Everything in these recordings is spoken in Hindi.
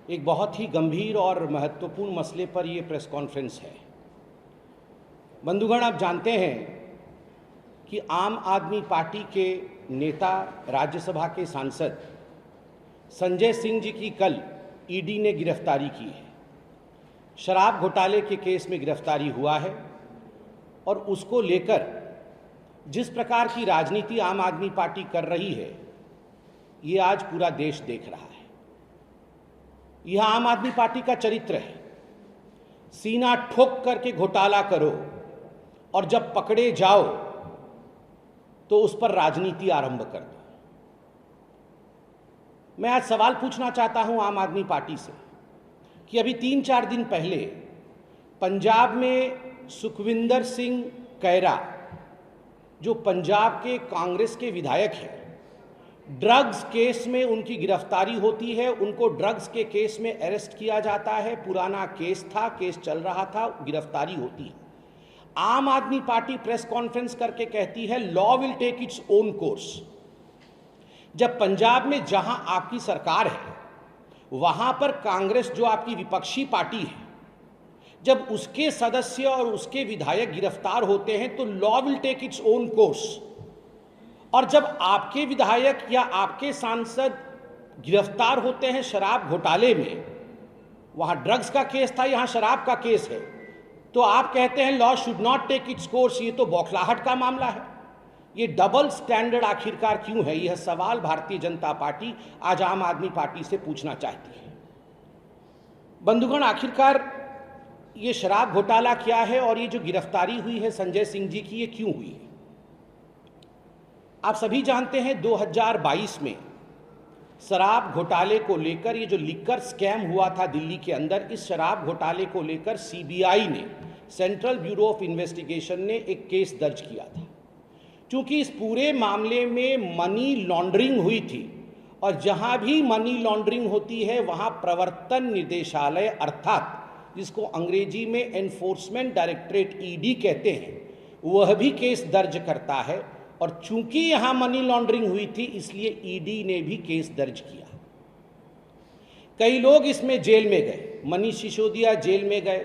एक बहुत ही गंभीर और महत्वपूर्ण मसले पर ये प्रेस कॉन्फ्रेंस है। बंधुगण, आप जानते हैं कि आम आदमी पार्टी के नेता, राज्यसभा के सांसद संजय सिंह जी की कल ईडी ने गिरफ्तारी की है। शराब घोटाले के केस में गिरफ्तारी हुआ है और उसको लेकर जिस प्रकार की राजनीति आम आदमी पार्टी कर रही है, ये आज पूरा देश देख रहा है। यह आम आदमी पार्टी का चरित्र है। सीना ठोक करके घोटाला करो और जब पकड़े जाओ तो उस पर राजनीति आरंभ कर दो। मैं आज सवाल पूछना चाहता हूं आम आदमी पार्टी से कि अभी 3-4 दिन पहले पंजाब में सुखविंदर सिंह कैरा, जो पंजाब के कांग्रेस के विधायक हैं, ड्रग्स केस में उनकी गिरफ्तारी होती है। उनको ड्रग्स के केस में अरेस्ट किया जाता है। पुराना केस था, केस चल रहा था, गिरफ्तारी होती है। आम आदमी पार्टी प्रेस कॉन्फ्रेंस करके कहती है law will take its own course. जब पंजाब में जहां आपकी सरकार है, वहां पर कांग्रेस जो आपकी विपक्षी पार्टी है, जब उसके सदस्य और उसके विधायक गिरफ्तार होते हैं तो law will take its own course. और जब आपके विधायक या आपके सांसद गिरफ्तार होते हैं शराब घोटाले में, वहां ड्रग्स का केस था, यहां शराब का केस है, तो आप कहते हैं law should not take its course. ये तो बौखलाहट का मामला है। ये डबल स्टैंडर्ड आखिरकार क्यों है? यह सवाल भारतीय जनता पार्टी आज आम आदमी पार्टी से पूछना चाहती है। बंधुगण, आखिरकार ये शराब घोटाला क्या है और ये जो गिरफ्तारी हुई है संजय सिंह जी की, ये क्यों हुई है? आप सभी जानते हैं 2022 में शराब घोटाले को लेकर, ये जो लिकर स्कैम हुआ था दिल्ली के अंदर, इस शराब घोटाले को लेकर सीबीआई ने, सेंट्रल ब्यूरो ऑफ इन्वेस्टिगेशन ने एक केस दर्ज किया था। क्योंकि इस पूरे मामले में मनी लॉन्ड्रिंग हुई थी और जहां भी मनी लॉन्ड्रिंग होती है वहां प्रवर्तन निदेशालय, अर्थात जिसको अंग्रेजी में एनफोर्समेंट डायरेक्टरेट ईडी कहते हैं, वह भी केस दर्ज करता है। और चूंकि यहां मनी लॉन्ड्रिंग हुई थी, इसलिए ईडी ने भी केस दर्ज किया। कई लोग इसमें जेल में गए, मनीष सिसोदिया जेल में गए,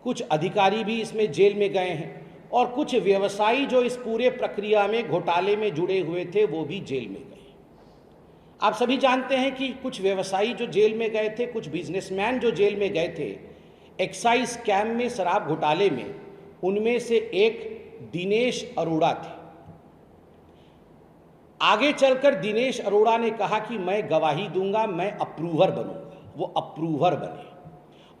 कुछ अधिकारी भी इसमें जेल में गए हैं और कुछ व्यवसायी जो इस पूरे प्रक्रिया में, घोटाले में जुड़े हुए थे, वो भी जेल में गए। आप सभी जानते हैं कि कुछ व्यवसायी जो जेल में गए थे, कुछ बिजनेसमैन जो जेल में गए थे एक्साइज स्कैम में, शराब घोटाले में, उनमें से एक दिनेश अरोड़ा थे। आगे चलकर दिनेश अरोड़ा ने कहा कि मैं गवाही दूंगा, मैं अप्रूवर बनूंगा। वो अप्रूवर बने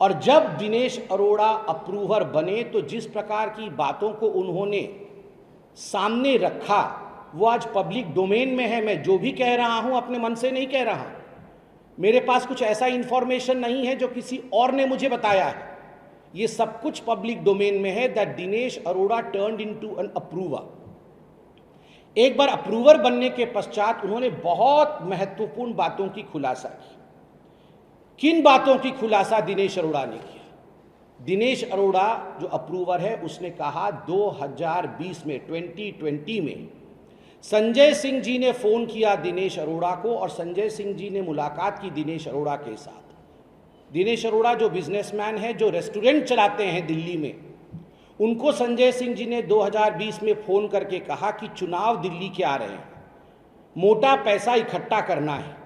और जब दिनेश अरोड़ा अप्रूवर बने तो जिस प्रकार की बातों को उन्होंने सामने रखा, वो आज पब्लिक डोमेन में है। मैं जो भी कह रहा हूं अपने मन से नहीं कह रहा। मेरे पास कुछ ऐसा इंफॉर्मेशन नहीं है जो किसी और ने मुझे बताया है। ये सब कुछ पब्लिक डोमेन में है that Dinesh Arora turned into an approver. एक बार अप्रूवर बनने के पश्चात उन्होंने बहुत महत्वपूर्ण बातों की खुलासा की। किन बातों की खुलासा दिनेश अरोड़ा ने किया? दिनेश अरोड़ा जो अप्रूवर है, उसने कहा 2020 में, 2020 में संजय सिंह जी ने फोन किया दिनेश अरोड़ा को और संजय सिंह जी ने मुलाकात की दिनेश अरोड़ा के साथ। दिनेश अरोड़ा जो बिजनेसमैन है, जो रेस्टोरेंट चलाते हैं दिल्ली में, उनको संजय सिंह जी ने 2020 में फोन करके कहा कि चुनाव दिल्ली के आ रहे हैं, मोटा पैसा इकट्ठा करना है,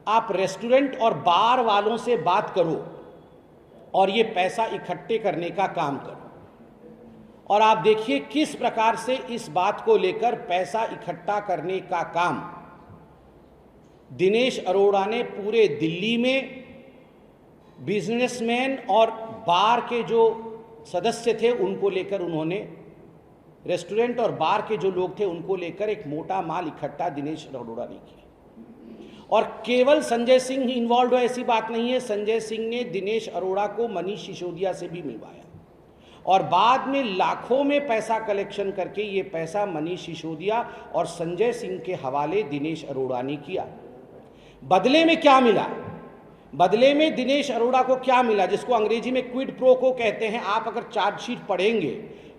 आप रेस्टोरेंट और बार वालों से बात करो और ये पैसा इकट्ठे करने का काम करो। और आप देखिए किस प्रकार से इस बात को लेकर पैसा इकट्ठा करने का काम दिनेश अरोड़ा ने पूरे दिल्ली में बिजनेसमैन और बार के जो सदस्य थे उनको लेकर, उन्होंने रेस्टोरेंट और बार के जो लोग थे उनको लेकर एक मोटा माल इकट्ठा दिनेश अरोड़ा ने किया। और केवल संजय सिंह ही इन्वॉल्व है ऐसी बात नहीं है। संजय सिंह ने दिनेश अरोड़ा को मनीष सिसोदिया से भी मिलवाया और बाद में लाखों में पैसा कलेक्शन करके ये पैसा मनीष सिसोदिया और संजय सिंह के हवाले दिनेश अरोड़ा ने किया। बदले में क्या मिला? बदले में दिनेश अरोड़ा को क्या मिला, जिसको अंग्रेजी में क्विड प्रो को कहते हैं। आप अगर चार्जशीट पढ़ेंगे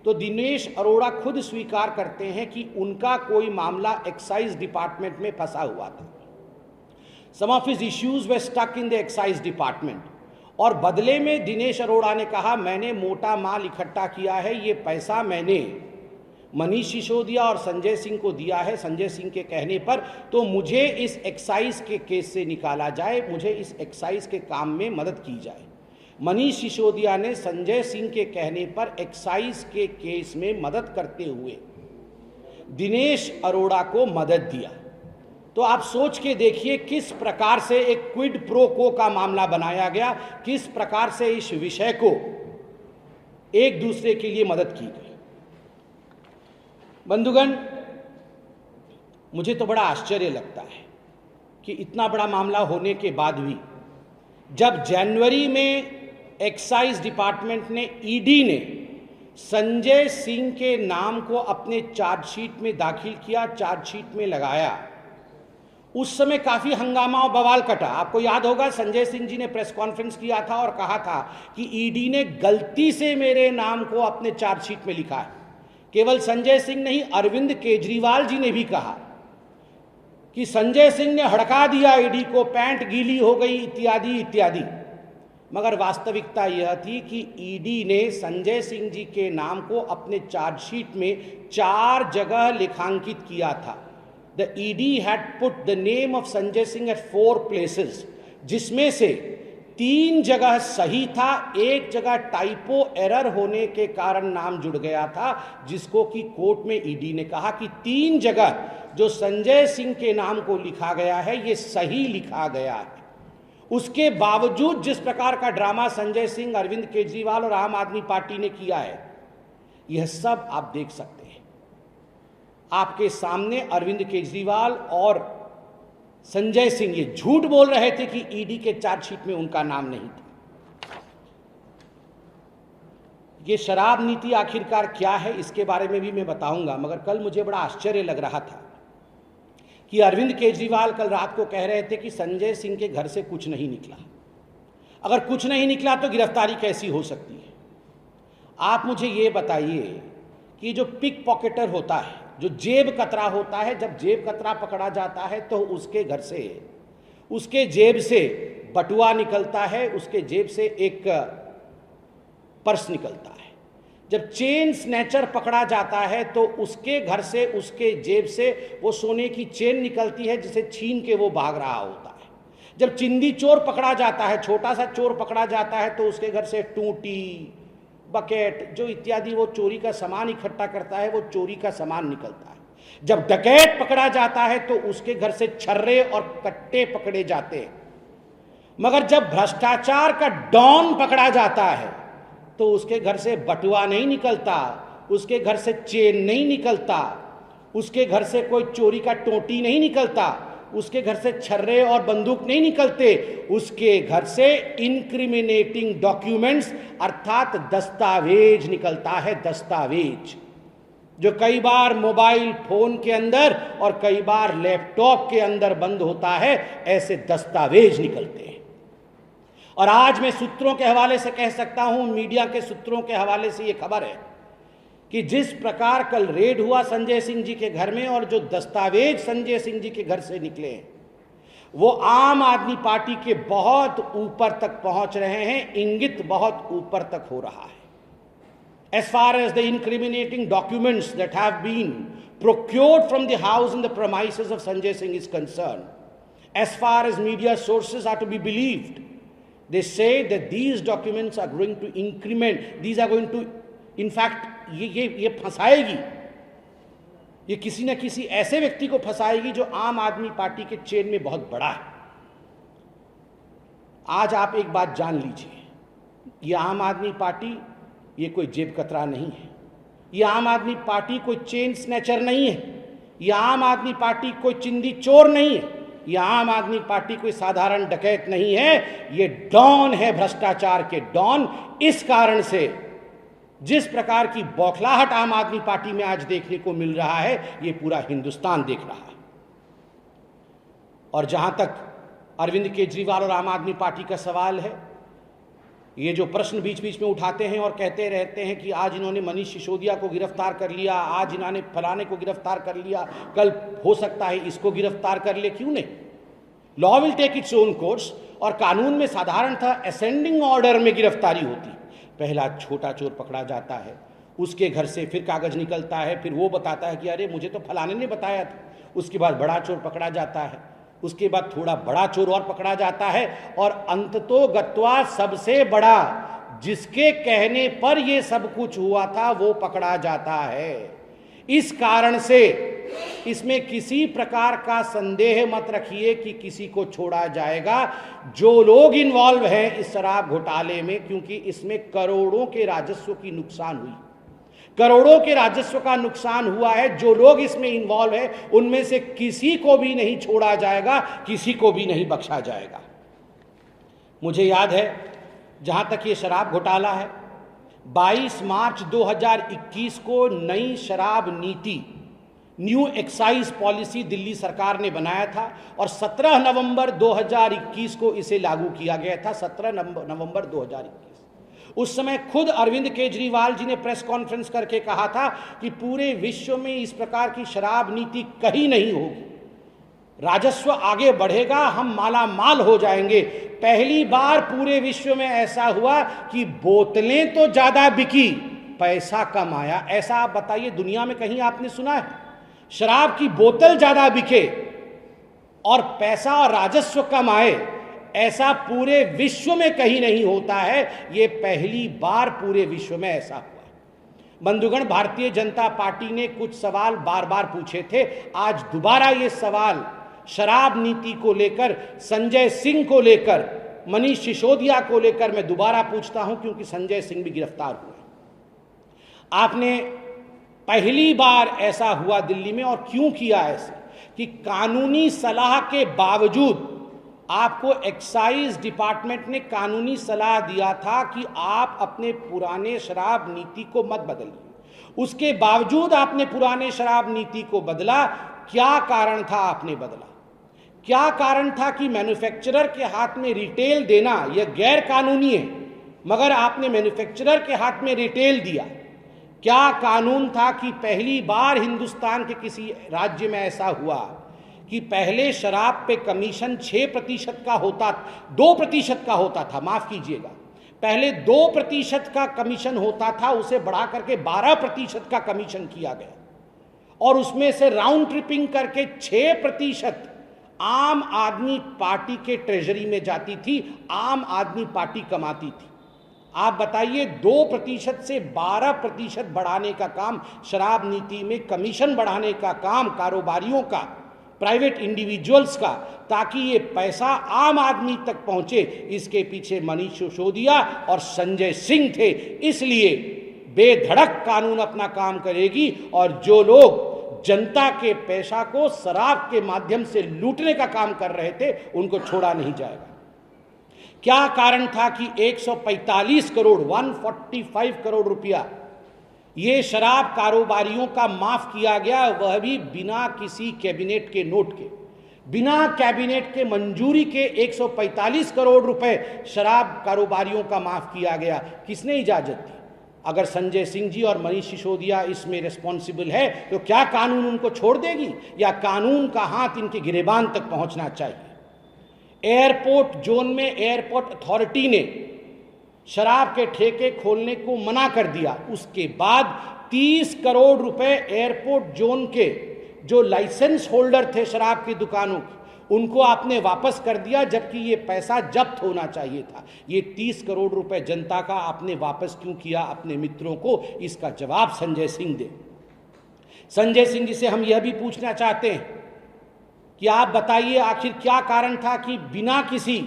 तो दिनेश अरोड़ा खुद स्वीकार करते हैं कि उनका कोई मामला एक्साइज डिपार्टमेंट में फंसा हुआ था। Some of his issues were stuck in the excise department. और बदले में दिनेश अरोड़ा ने कहा मैंने मोटा माल इकट्ठा किया है, ये पैसा मैंने मनीष सिसोदिया और संजय सिंह को दिया है संजय सिंह के कहने पर, तो मुझे इस एक्साइज के केस से निकाला जाए, मुझे इस एक्साइज के काम में मदद की जाए। मनीष सिसोदिया ने संजय सिंह के कहने पर एक्साइज के केस में मदद करते हुए दिनेश अरोड़ा को मदद दिया। तो आप सोच के देखिए किस प्रकार से एक क्विड प्रो को का मामला बनाया गया, किस प्रकार से इस विषय को एक दूसरे के लिए मदद की गई। बंधुगण, मुझे तो बड़ा आश्चर्य लगता है कि इतना बड़ा मामला होने के बाद भी जब जनवरी में एक्साइज डिपार्टमेंट ने, ईडी ने संजय सिंह के नाम को अपने चार्जशीट में दाखिल किया, चार्जशीट में लगाया, उस समय काफी हंगामा और बवाल कटा। आपको याद होगा संजय सिंह जी ने प्रेस कॉन्फ्रेंस किया था और कहा था कि ईडी ने गलती से मेरे नाम को अपने चार्जशीट में लिखा है। केवल संजय सिंह नहीं, अरविंद केजरीवाल जी ने भी कहा कि संजय सिंह ने हड़का दिया ईडी को, पैंट गीली हो गई इत्यादि इत्यादि। मगर वास्तविकता यह थी कि ईडी ने संजय सिंह जी के नाम को अपने चार्जशीट में 4 जगह लिखांकित किया था। The ED had put the name of Sanjay Singh at 4 places, जिसमें से 3 जगह सही था, 1 जगह टाइपो एरर होने के कारण नाम जुड़ गया था, जिसको कि कोर्ट में ईडी ने कहा कि 3 जगह जो संजय सिंह के नाम को लिखा गया है ये सही लिखा गया है। उसके बावजूद जिस प्रकार का ड्रामा संजय सिंह, अरविंद केजरीवाल और आम आदमी पार्टी ने किया है, यह सब आप देख सकते हैं। आपके सामने अरविंद केजरीवाल और संजय सिंह ये झूठ बोल रहे थे कि ईडी के चार्जशीट में उनका नाम नहीं था। ये शराब नीति आखिरकार क्या है इसके बारे में भी मैं बताऊंगा, मगर कल मुझे बड़ा आश्चर्य लग रहा था कि अरविंद केजरीवाल कल रात को कह रहे थे कि संजय सिंह के घर से कुछ नहीं निकला। अगर कुछ नहीं निकला तो गिरफ्तारी कैसी हो सकती है? आप मुझे ये बताइए कि जो पिक पॉकेटर होता है, जो जेब कतरा होता है, जब जेब कतरा पकड़ा जाता है तो उसके घर से, उसके जेब से बटुआ निकलता है, उसके जेब से एक पर्स निकलता है। जब चेन स्नैचर पकड़ा जाता है तो उसके घर से, उसके जेब से वो सोने की चेन निकलती है जिसे छीन के वो भाग रहा होता है। जब चिंदी चोर पकड़ा जाता है, छोटा सा चोर पकड़ा जाता है, तो उसके घर से टूटी, बकेट जो इत्यादि वो चोरी का सामान इकट्ठा करता है, वो चोरी का सामान निकलता है। जब डकैत पकड़ा जाता है तो उसके घर से छर्रे और कट्टे पकड़े जाते हैं। मगर जब भ्रष्टाचार का डॉन पकड़ा जाता है तो उसके घर से बटुआ नहीं निकलता, उसके घर से चेन नहीं निकलता, उसके घर से कोई चोरी का टोटी नहीं निकलता, उसके घर से छर्रे और बंदूक नहीं निकलते, उसके घर से इंक्रिमिनेटिंग डॉक्यूमेंट्स अर्थात दस्तावेज निकलता है। दस्तावेज जो कई बार मोबाइल फोन के अंदर और कई बार लैपटॉप के अंदर बंद होता है, ऐसे दस्तावेज निकलते हैं। और आज मैं सूत्रों के हवाले से कह सकता हूं, मीडिया के सूत्रों के हवाले से यह खबर है कि जिस प्रकार कल रेड हुआ संजय सिंह जी के घर में और जो दस्तावेज संजय सिंह जी के घर से निकले वो आम आदमी पार्टी के बहुत ऊपर तक पहुंच रहे हैं, इंगित बहुत ऊपर तक हो रहा है। As far as the incriminating documents that have been procured from the house and the premises of Sanjay Singh is concerned, as far as media sources are to be believed, they say that these documents are going to increment, these are going to, in fact, ये फंसाएगी, ये किसी न किसी ऐसे व्यक्ति को फंसाएगी जो आम आदमी पार्टी के चेन में बहुत बड़ा है। आज आप एक बात जान लीजिए, ये आम आदमी पार्टी ये कोई जेब कतरा नहीं है, ये आम आदमी पार्टी कोई चेन स्नैचर नहीं है, ये आम आदमी पार्टी कोई चिंदी चोर नहीं है, ये आम आदमी पार्टी कोई साधारण डकैत नहीं है, ये डॉन है, भ्रष्टाचार के डॉन। इस कारण से जिस प्रकार की बौखलाहट आम आदमी पार्टी में आज देखने को मिल रहा है, ये पूरा हिंदुस्तान देख रहा है। और जहां तक अरविंद केजरीवाल और आम आदमी पार्टी का सवाल है, ये जो प्रश्न बीच बीच में उठाते हैं और कहते रहते हैं कि आज इन्होंने मनीष सिसोदिया को गिरफ्तार कर लिया, आज इन्होंने फलाने को गिरफ्तार कर लिया, कल हो सकता है इसको गिरफ्तार कर ले, क्यों नहीं? Law will take its own course, और कानून में साधारणतः असेंडिंग ऑर्डर में गिरफ्तारी होती है। पहला छोटा चोर पकड़ा जाता है, उसके घर से फिर कागज निकलता है, फिर वो बताता है कि अरे मुझे तो फलाने ने बताया था। उसके बाद बड़ा चोर पकड़ा जाता है, उसके बाद थोड़ा बड़ा चोर और पकड़ा जाता है, और अंततोगत्वा सबसे बड़ा जिसके कहने पर ये सब कुछ हुआ था वो पकड़ा जाता है। इस कारण से इसमें किसी प्रकार का संदेह मत रखिए कि किसी को छोड़ा जाएगा। जो लोग इन्वॉल्व हैं इस शराब घोटाले में, क्योंकि इसमें करोड़ों के राजस्व की नुकसान हुई, करोड़ों के राजस्व का नुकसान हुआ है। जो लोग इसमें इन्वॉल्व हैं उनमें से किसी को भी नहीं छोड़ा जाएगा, किसी को भी नहीं बख्शा जाएगा। मुझे याद है, जहां तक ये शराब घोटाला है, 22 मार्च 2021 को नई शराब नीति, न्यू एक्साइज पॉलिसी दिल्ली सरकार ने बनाया था, और 17 नवंबर 2021 को इसे लागू किया गया था। 17 नवंबर 2021। उस समय खुद अरविंद केजरीवाल जी ने प्रेस कॉन्फ्रेंस करके कहा था कि पूरे विश्व में इस प्रकार की शराब नीति कहीं नहीं होगी, राजस्व आगे बढ़ेगा, हम माला माल हो जाएंगे। पहली बार पूरे विश्व में ऐसा हुआ कि बोतलें तो ज्यादा बिकी, पैसा कम आया। ऐसा आप बताइए, दुनिया में कहीं आपने सुना है? शराब की बोतल ज्यादा बिके और पैसा और राजस्व कम आए, ऐसा पूरे विश्व में कहीं नहीं होता है। ये पहली बार पूरे विश्व में ऐसा हुआ। बंधुगण, भारतीय जनता पार्टी ने कुछ सवाल बार बार पूछे थे। आज दोबारा ये सवाल शराब नीति को लेकर, संजय सिंह को लेकर, मनीष सिसोदिया को लेकर मैं दोबारा पूछता हूं, क्योंकि संजय सिंह भी गिरफ्तार हुए। आपने पहली बार ऐसा हुआ दिल्ली में, और क्यों किया ऐसे कि कानूनी सलाह के बावजूद आपको एक्साइज डिपार्टमेंट ने कानूनी सलाह दिया था कि आप अपने पुराने शराब नीति को मत बदलिए। उसके बावजूद आपने पुराने शराब नीति को बदला। क्या कारण था आपने बदला? क्या कारण था कि मैन्युफैक्चरर के हाथ में रिटेल देना यह गैर कानूनी है, मगर आपने मैन्युफैक्चरर के हाथ में रिटेल दिया? क्या कानून था कि पहली बार हिंदुस्तान के किसी राज्य में ऐसा हुआ कि पहले शराब पे कमीशन 6% का होता, 2% का होता था, माफ कीजिएगा, पहले 2% का कमीशन होता था, उसे बढ़ा करके 12% का कमीशन किया गया, और उसमें से राउंड ट्रिपिंग करके 6% आम आदमी पार्टी के ट्रेजरी में जाती थी, आम आदमी पार्टी कमाती थी। आप बताइए, 2% से 12% बढ़ाने का काम, शराब नीति में कमीशन बढ़ाने का काम कारोबारियों का, प्राइवेट इंडिविजुअल्स का, ताकि ये पैसा आम आदमी तक पहुंचे, इसके पीछे मनीष सिसोदिया और संजय सिंह थे। इसलिए बेधड़क कानून अपना काम करेगी, और जो लोग जनता के पैसा को शराब के माध्यम से लूटने का काम कर रहे थे उनको छोड़ा नहीं जाएगा। क्या कारण था कि 145 करोड़ 145 करोड़ रुपया ये शराब कारोबारियों का माफ किया गया, वह भी बिना किसी कैबिनेट के नोट के, बिना कैबिनेट के मंजूरी के 145 करोड़ रुपए शराब कारोबारियों का माफ किया गया। किसने इजाजत दी? अगर संजय सिंह जी और मनीष सिसोदिया इसमें रिस्पॉन्सिबल है तो क्या कानून उनको छोड़ देगी, या कानून का हाथ इनके गिरेबान तक पहुंचना चाहिए? एयरपोर्ट जोन में एयरपोर्ट अथॉरिटी ने शराब के ठेके खोलने को मना कर दिया। उसके बाद 30 करोड़ रुपए एयरपोर्ट जोन के जो लाइसेंस होल्डर थे शराब की दुकानों की, उनको आपने वापस कर दिया, जबकि ये पैसा जब्त होना चाहिए था। ये 30 करोड़ रुपए जनता का आपने वापस क्यों किया अपने मित्रों को? इसका जवाब संजय सिंह दे। संजय सिंह जी से हम यह भी पूछना चाहते हैं कि आप बताइए, आखिर क्या कारण था कि बिना किसी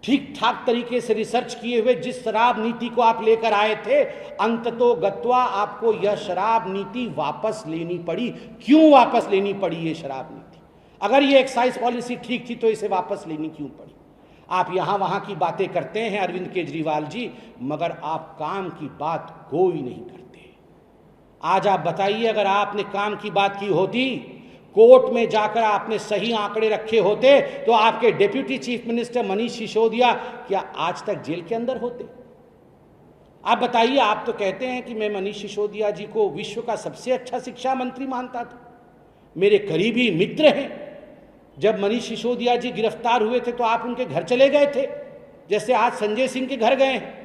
ठीक ठाक तरीके से रिसर्च किए हुए जिस शराब नीति को आप लेकर आए थे, अंततोगत्वा आपको यह शराब नीति वापस लेनी पड़ी? क्यों वापस लेनी पड़ी ये शराब नीति? अगर ये एक्साइज पॉलिसी ठीक थी तो इसे वापस लेनी क्यों पड़ी? आप यहां वहां की बातें करते हैं अरविंद केजरीवाल जी, मगर आप काम की बात कोई नहीं करते। आज आप बताइए, अगर आपने काम की बात की होती, कोर्ट में जाकर आपने सही आंकड़े रखे होते, तो आपके deputy chief minister Manish Sisodia क्या आज तक जेल के अंदर होते? आप बताइए। आप तो कहते हैं कि मैं मनीष सिसोदिया जी को विश्व का सबसे अच्छा शिक्षा मंत्री मानता था, मेरे करीबी मित्र हैं, जब मनीष सिसोदिया जी गिरफ्तार हुए थे तो आप उनके घर चले गए थे, जैसे आज संजय सिंह के घर गए हैं।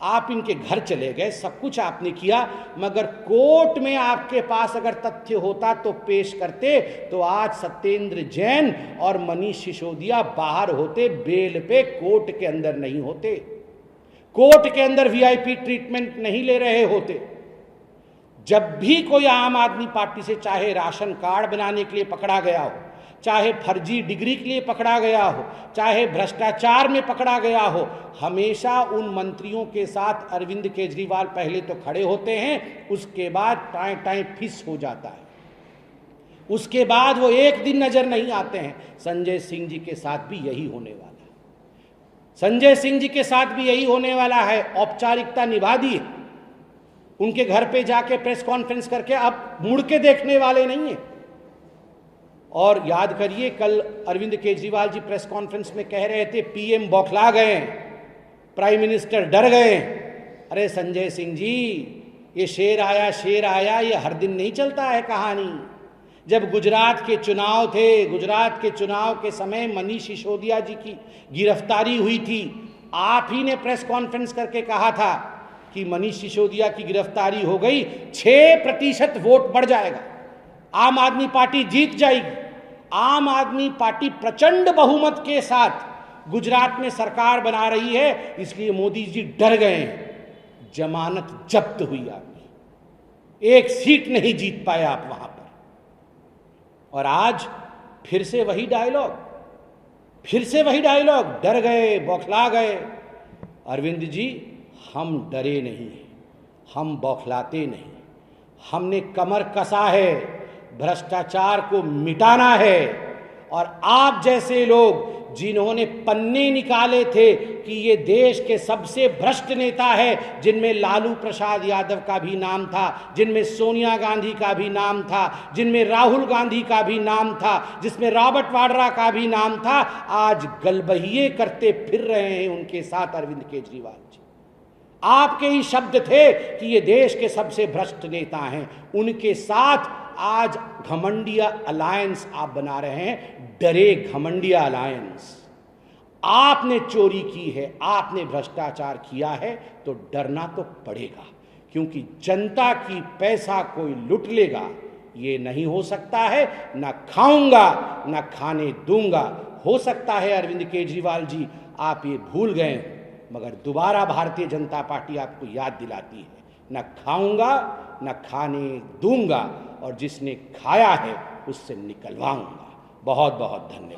आप इनके घर चले गए, सब कुछ आपने किया, मगर कोर्ट में आपके पास अगर तथ्य होता तो पेश करते, तो आज सत्येंद्र जैन और मनीष सिसोदिया बाहर होते, बेल पे, कोर्ट के अंदर नहीं होते, कोर्ट के अंदर वीआईपी ट्रीटमेंट नहीं ले रहे होते। जब भी कोई आम आदमी पार्टी से चाहे राशन कार्ड बनाने के लिए पकड़ा गया हो, चाहे फर्जी डिग्री के लिए पकड़ा गया हो, चाहे भ्रष्टाचार में पकड़ा गया हो, हमेशा उन मंत्रियों के साथ अरविंद केजरीवाल पहले तो खड़े होते हैं, उसके बाद टाइम टाइम फिस हो जाता है, उसके बाद वो एक दिन नजर नहीं आते हैं। संजय सिंह जी के साथ भी यही होने वाला है, संजय सिंह जी के साथ भी यही होने वाला है। औपचारिकता निभा दी, उनके घर पे जाके प्रेस कॉन्फ्रेंस करके अब मुड़ के देखने वाले नहीं है। और याद करिए, कल अरविंद केजरीवाल जी प्रेस कॉन्फ्रेंस में कह रहे थे पीएम बौखला गए, प्राइम मिनिस्टर डर गए। अरे संजय सिंह जी, ये शेर आया, ये हर दिन नहीं चलता है कहानी। जब गुजरात के चुनाव थे, गुजरात के चुनाव के समय मनीष सिसोदिया जी की गिरफ्तारी हुई थी, आप ही ने प्रेस कॉन्फ्रेंस करके कहा था कि मनीष सिसोदिया की गिरफ्तारी हो गई, 6% वोट बढ़ जाएगा, आम आदमी पार्टी जीत जाएगी। आम आदमी पार्टी प्रचंड बहुमत के साथ गुजरात में सरकार बना रही है, इसलिए मोदी जी डर गए हैं। जमानत जब्त हुई आपकी, एक सीट नहीं जीत पाए आप वहां पर। और आज फिर से वही डायलॉग, डर गए, बौखला गए। अरविंद जी, हम डरे नहीं हैं, हम बौखलाते नहीं, हमने कमर कसा है, भ्रष्टाचार को मिटाना है। और आप जैसे लोग जिन्होंने पन्ने निकाले थे कि ये देश के सबसे भ्रष्ट नेता है, जिनमें लालू प्रसाद यादव का भी नाम था, जिनमें सोनिया गांधी का भी नाम था, जिनमें राहुल गांधी का भी नाम था, जिसमें रॉबर्ट वाड्रा का भी नाम था, आज गलबहिए करते फिर रहे हैं उनके साथ अरविंद केजरीवाल जी। आपके ही शब्द थे कि ये देश के सबसे भ्रष्ट नेता हैं, उनके साथ आज घमंडिया अलायंस आप बना रहे हैं, डरे घमंडिया अलायंस। आपने चोरी की है, आपने भ्रष्टाचार किया है, तो डरना तो पड़ेगा, क्योंकि जनता की पैसा कोई लूट लेगा, ये नहीं हो सकता है। ना खाऊंगा ना खाने दूंगा। हो सकता है अरविंद केजरीवाल जी आप ये भूल गए, मगर दोबारा भारतीय जनता पार्टी आपको याद दिलाती है, न खाऊंगा न खाने दूंगा, और जिसने खाया है उससे निकलवाऊंगा। बहुत बहुत धन्यवाद।